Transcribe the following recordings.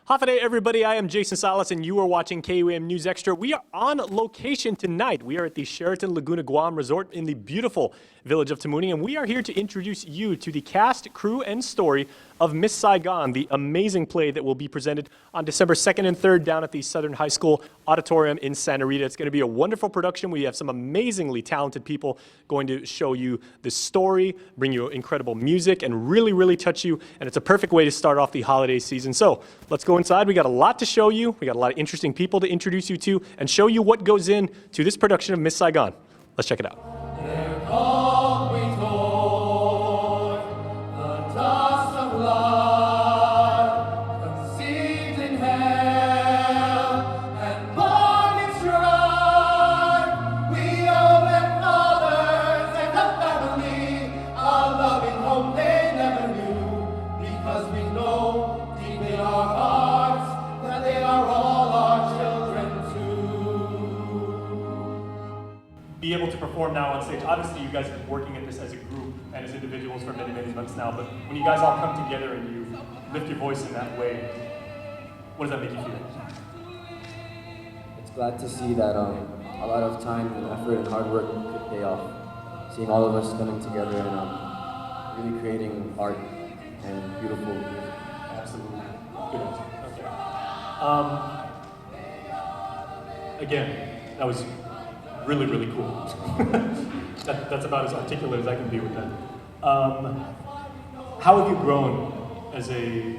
Hafade, everybody. I am Jason Salas, and you are watching KUAM News Extra. We are on location tonight. We are at the Sheraton Laguna Guam Resort in the beautiful village of Tamuni, and we are here to introduce you to the cast, crew, and story of Miss Saigon, the amazing play that will be presented on December 2nd and 3rd down at the Southern High School auditorium in Santa Rita. It's going to be a wonderful production. We have some amazingly talented people going to show you the story, bring you incredible music, and really touch you, and it's a perfect way to start off the holiday season. So let's go inside. We got a lot to show you. We got a lot of interesting people to introduce you to and show you what goes into this production of Miss Saigon. Let's check it out. Be able to perform now on stage. Obviously, you guys have been working at this as a group and as individuals for many months now, but when you guys all come together and you lift your voice in that way, what does that make you feel? It's glad to see that a lot of time and effort and hard work could pay off. Seeing all of us coming together and really creating art and beautiful music. Absolutely. Good answer. Okay. Again, that was really cool. That's about as articulate as I can be with that. How have you grown as a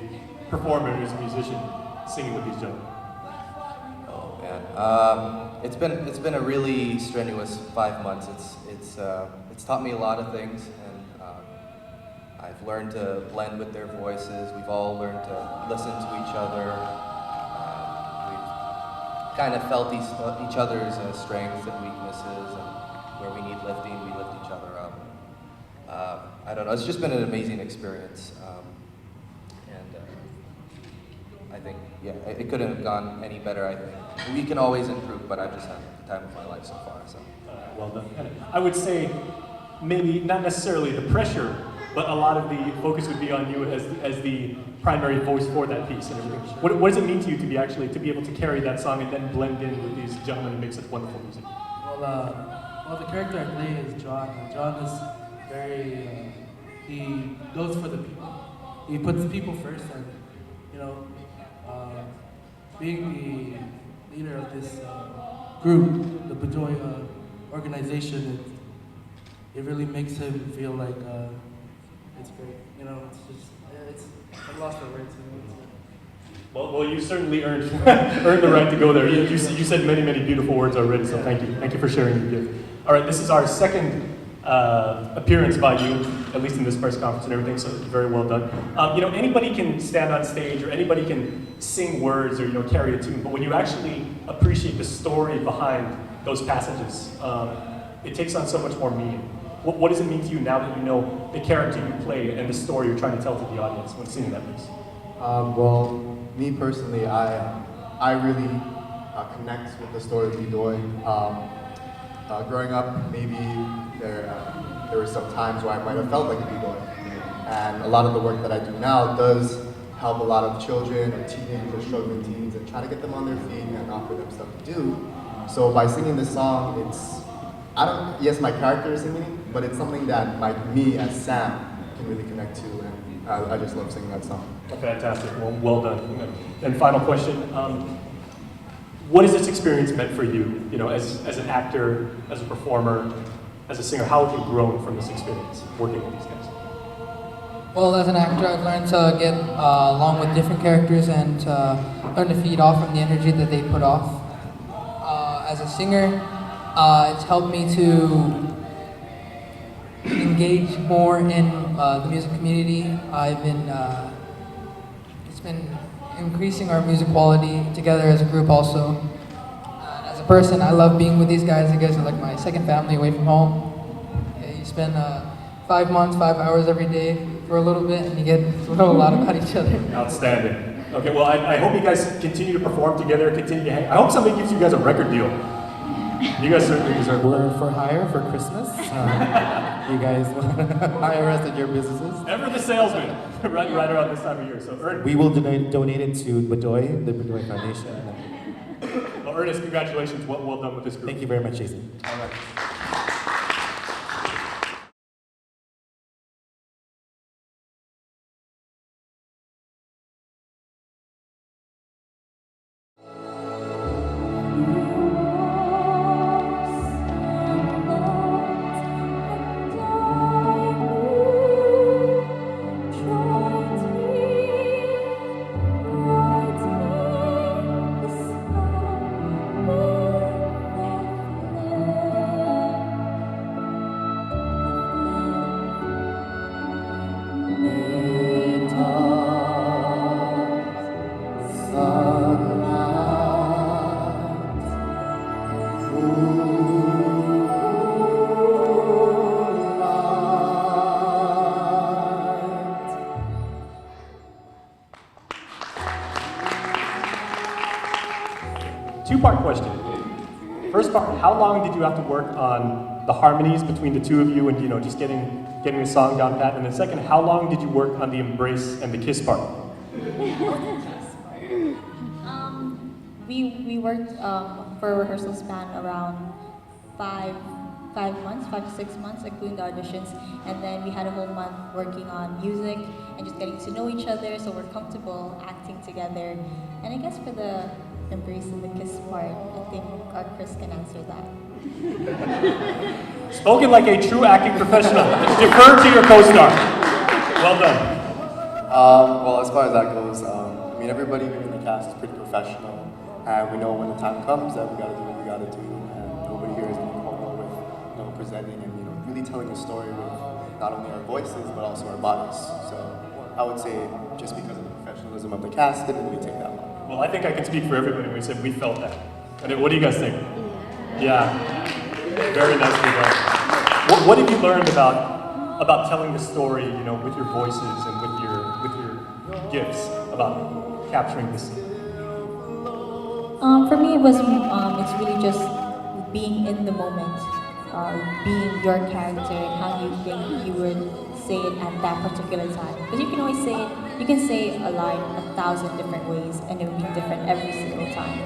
performer, as a musician, singing with these gentlemen? Oh man, it's been a really strenuous 5 months. It's taught me a lot of things, and I've learned to blend with their voices. We've all learned to listen to each other. Kind of felt each other's strengths and weaknesses, and where we need lifting, we lift each other up. I don't know, it's just been an amazing experience. I think, yeah, it couldn't have gone any better, I think. We can always improve, but I've just had the time of my life so far, so. Well done. I would say maybe not necessarily the pressure, but a lot of the focus would be on you as the primary voice for that piece and everything. What does it mean to you to be able to carry that song and then blend in with these gentlemen and make such wonderful music? Well, the character I play is John. And John is very, he goes for the people. He puts the people first, and being the leader of this group, the Bejoy organization, it really makes him feel like it's great. I lost the words. Well, you certainly earned the right to go there. You said many beautiful words already, so thank you. Thank you for sharing your gift. All right, this is our second appearance by you, at least in this press conference and everything, so very well done. Anybody can stand on stage or anybody can sing words or carry a tune, but when you actually appreciate the story behind those passages, it takes on so much more meaning. What does it mean to you now that you know the character you play and the story you're trying to tell to the audience when singing that piece? Well, me personally, I really connect with the story of Bidoy. Growing up, maybe there were some times where I might have felt like a Bidoy. And a lot of the work that I do now does help a lot of children or teenagers or struggling teens and try to get them on their feet and offer them stuff to do. So by singing this song, yes, my character is singing it, but it's something that me as Sam can really connect to, and I just love singing that song. Fantastic, well done. And final question, what has this experience meant for you, as an actor, as a performer, as a singer? How have you grown from this experience, working with these guys? Well, as an actor, I've learned to get along with different characters and learn to feed off from the energy that they put off. As a singer, it's helped me to engage more in the music community. It's been increasing our music quality together as a group also. And as a person, I love being with these guys. You guys are like my second family away from home. Yeah, you spend 5 months, 5 hours every day for a little bit, and you get to know a lot about each other. Outstanding. Okay, well, I hope you guys continue to perform together, continue to hang. I hope somebody gives you guys a record deal. You guys certainly deserve it. We're for hire for Christmas. You guys hire us at your businesses. Ever the salesman, right around this time of year. So, We will donate it to Bedoy, the Bedoy Foundation. well, Ernest, congratulations. Well done with this group. Thank you very much, Jason. All right. Two-part question. First part, how long did you have to work on the harmonies between the two of you and, just getting the song down pat? And then second, how long did you work on the embrace and the kiss part? We worked for a rehearsal span around 5 months, 5 to 6 months, including the auditions. And then we had a whole month working on music and just getting to know each other so we're comfortable acting together. And I guess for the embrace and the kiss part, I think Chris can answer that. Spoken like a true acting professional. Defer to your co-star. Well done. Well, as far as that goes, everybody here in the cast is pretty professional, and we know when the time comes that we gotta do what we gotta do, and nobody here is comfortable with, presenting and, really telling a story with not only our voices, but also our bodies. So I would say just because of the professionalism of the cast, it didn't really take that long. Well, I think I can speak for everybody when we said we felt that. And what do you guys think? Yeah. Very nicely done. What have you learned about telling the story, with your voices and with your gifts, about capturing the scene? For me, it's really just being in the moment, being your character and how you think you would say it at that particular time. Because you can always say it, you can say a line 1,000 different ways and it will be different every single time.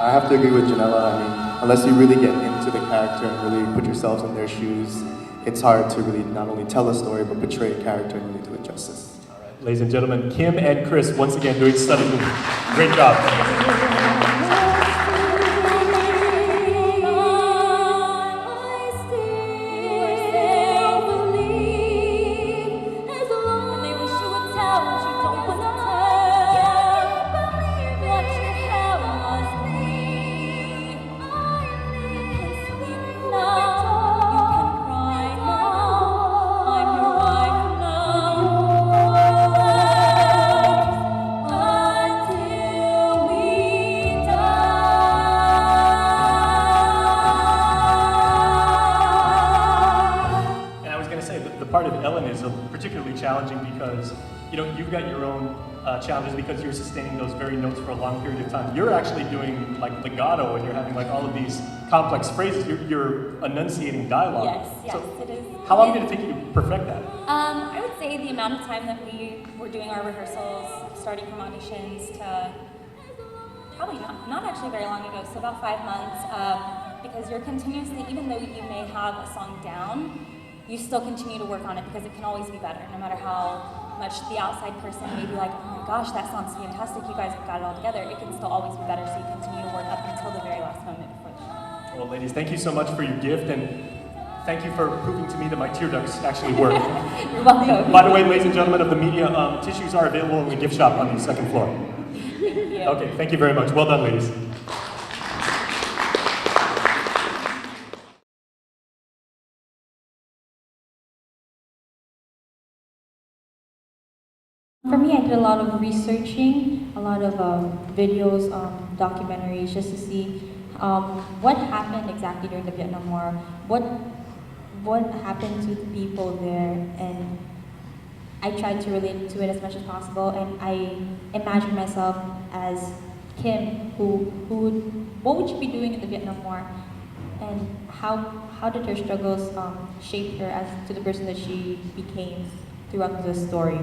I have to agree with Janella. Unless you really get into the character and really put yourselves in their shoes, it's hard to really not only tell a story, but portray a character and really do it justice. All right, ladies and gentlemen, Kim and Chris, once again, doing stunningly. Great job. Part of Ellen is particularly challenging because you've got your own challenges because you're sustaining those very notes for a long period of time. You're actually doing like legato and you're having like all of these complex phrases. You're enunciating dialogue. Yes, so it is. How long did it take you to perfect that? I would say the amount of time that we were doing our rehearsals, starting from auditions to probably not actually very long ago, so about 5 months, because you're continuously, even though you may have a song down, you still continue to work on it because it can always be better, no matter how much the outside person may be like, oh my gosh, that sounds fantastic, you guys have got it all together. It can still always be better, so you continue to work up until the very last moment before the show. Well, ladies, thank you so much for your gift, and thank you for proving to me that my tear ducts actually work. You're welcome. By the way, ladies and gentlemen of the media, tissues are available in the gift shop on the second floor. Thank you. Okay, thank you very much. Well done, ladies. For me, I did a lot of researching, a lot of videos, documentaries, just to see what happened exactly during the Vietnam War, what happened to the people there, and I tried to relate to it as much as possible, and I imagined myself as Kim, what would you be doing in the Vietnam War, and how did her struggles shape her as to the person that she became throughout the story?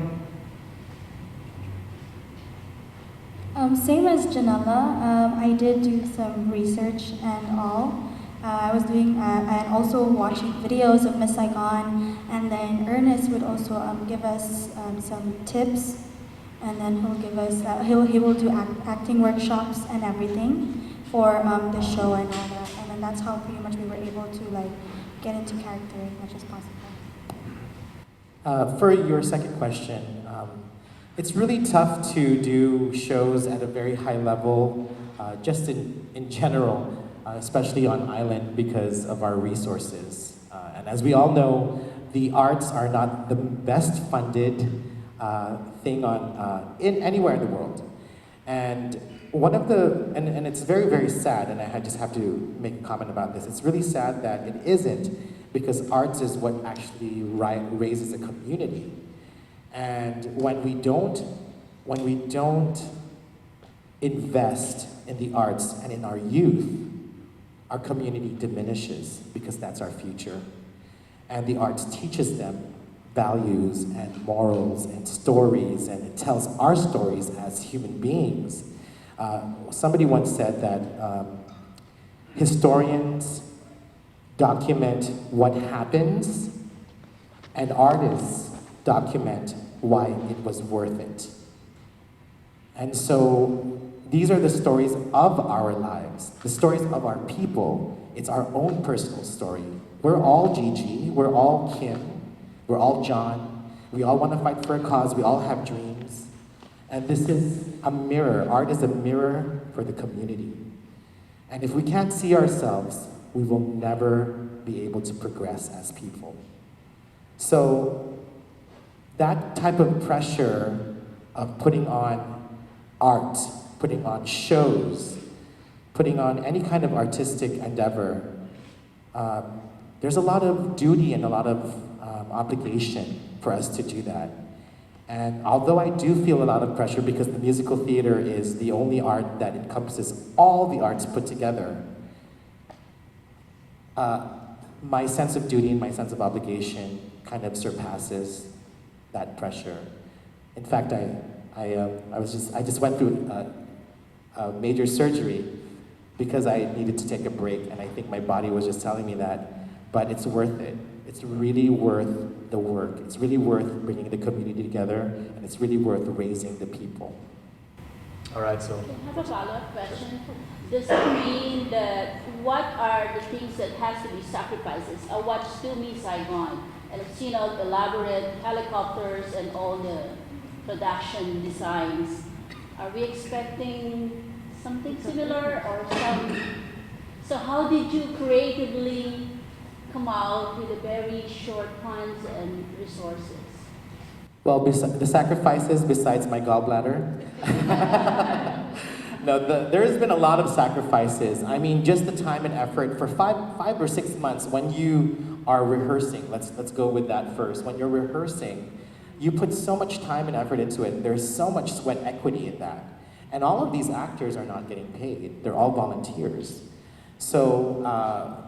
Same as Janella, I did do some research and all. I was doing and also watching videos of Miss Saigon, and then Ernest would also give us some tips, and then he'll give us he will do acting workshops and everything for the show and all that, and then that's how pretty much we were able to like get into character as much as possible. For your second question, it's really tough to do shows at a very high level, just in general, especially on island because of our resources. And as we all know, the arts are not the best funded thing in anywhere in the world. And one of the, and it's very, very sad, and I just have to make a comment about this. It's really sad that it isn't, because arts is what actually raises a community. And when we don't invest in the arts and in our youth, our community diminishes, because that's our future. And the arts teaches them values and morals and stories, and it tells our stories as human beings. Somebody once said that historians document what happens, and artists document why it was worth it. And so these are the stories of our lives, the stories of our people. It's our own personal story. We're all Gigi, we're all Kim, we're all John. We all want to fight for a cause, we all have dreams. And this is a mirror. Art is a mirror for the community. And if we can't see ourselves, we will never be able to progress as people. So that type of pressure of putting on art, putting on shows, putting on any kind of artistic endeavor, there's a lot of duty and a lot of obligation for us to do that. And although I do feel a lot of pressure, because the musical theater is the only art that encompasses all the arts put together, my sense of duty and my sense of obligation kind of surpasses that pressure. In fact, I just went through a major surgery because I needed to take a break, and I think my body was just telling me that, but it's worth it. It's really worth the work. It's really worth bringing the community together, and it's really worth raising the people. All right, so. I have a follow-up question. Does it mean that what are the things that has to be sacrifices? I watched still Miss Saigon, and I've seen all the elaborate helicopters and all the production designs. Are we expecting something similar or some? So how did you creatively come out with a very short funds and resources? Well, the sacrifices besides my gallbladder. No, there has been a lot of sacrifices. I mean, just the time and effort for five or 6 months when you are rehearsing. Let's go with that first. When you're rehearsing, you put so much time and effort into it. There's so much sweat equity in that. And all of these actors are not getting paid. They're all volunteers. So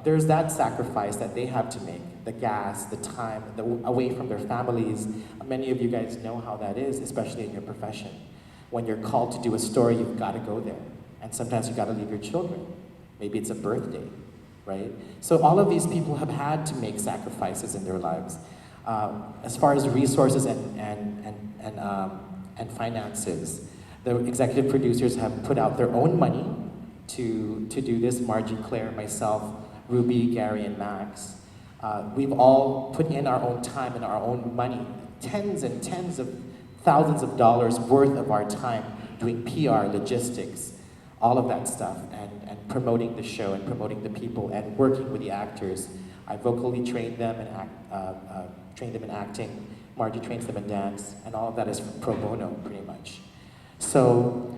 there's that sacrifice that they have to make. The gas, the time, away from their families. Many of you guys know how that is, especially in your profession. When you're called to do a story, you've got to go there. And sometimes you've got to leave your children. Maybe it's a birthday, right? So all of these people have had to make sacrifices in their lives. As far as resources and finances, the executive producers have put out their own money to do this. Margie, Claire, myself, Ruby, Gary, and Max. We've all put in our own time and our own money, tens and tens of thousands of dollars worth of our time doing PR, logistics, all of that stuff, and promoting the show and promoting the people and working with the actors. I vocally trained them and trained them in acting. Margie trains them in dance, and all of that is pro bono, pretty much. So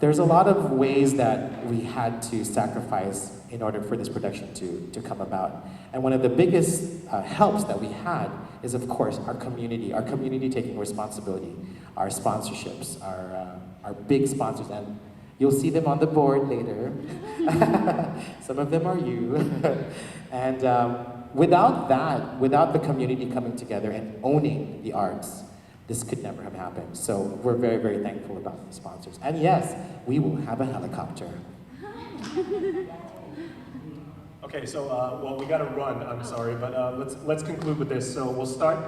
there's a lot of ways that we had to sacrifice in order for this production to come about. And one of the biggest helps that we had is, of course, our community taking responsibility, our sponsorships, our big sponsors, You'll see them on the board later. Some of them are you. And without that, without the community coming together and owning the arts, this could never have happened. So we're very, very thankful about the sponsors. And yes, we will have a helicopter. Okay, so well, we got to run. I'm sorry, but let's conclude with this. So we'll start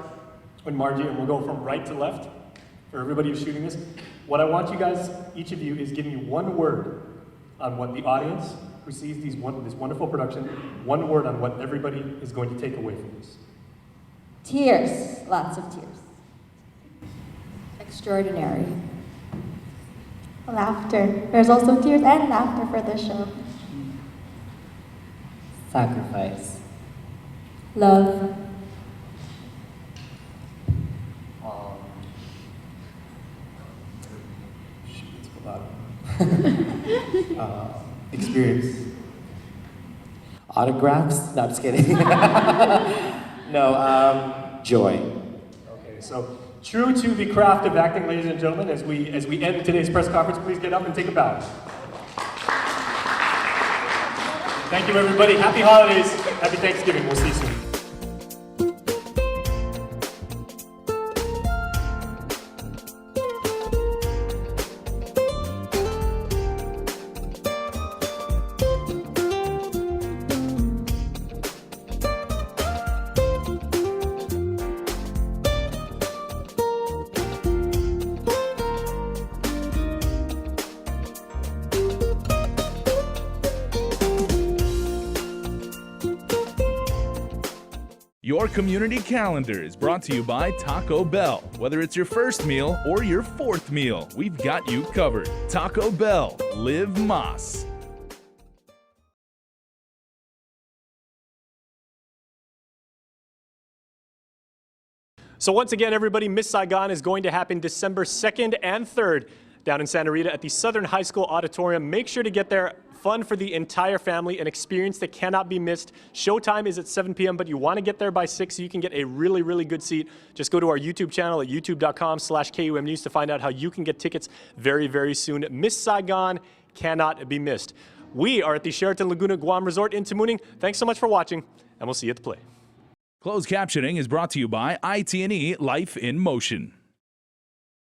with Margie, and we'll go from right to left for everybody who's shooting this. What I want you guys, each of you, is giving you one word on what the audience who sees this wonderful production, one word on what everybody is going to take away from this. Tears, lots of tears. Extraordinary. Laughter. There's also tears and laughter for this show. Sacrifice. Love. Experience. Autographs? No, I'm just kidding. No, joy. Okay, so true to the craft of acting, ladies and gentlemen, as we end today's press conference, please get up and take a bow. Thank you, everybody. Happy holidays. Happy Thanksgiving. We'll see you soon. Your community calendar is brought to you by Taco Bell. Whether it's your first meal or your fourth meal, we've got you covered. Taco Bell, live Mas. So once again, everybody, Miss Saigon is going to happen December 2nd and 3rd down in Santa Rita at the Southern High School Auditorium. Make sure to get there. Fun for the entire family, an experience that cannot be missed. Showtime is at 7 p.m., but you want to get there by 6 so you can get a really, really good seat. Just go to our YouTube channel at youtube.com/KUM News to find out how you can get tickets very, very soon. Miss Saigon cannot be missed. We are at the Sheraton Laguna Guam Resort in Tamuning. Thanks so much for watching, and we'll see you at the play. Closed captioning is brought to you by IT&E Life in Motion.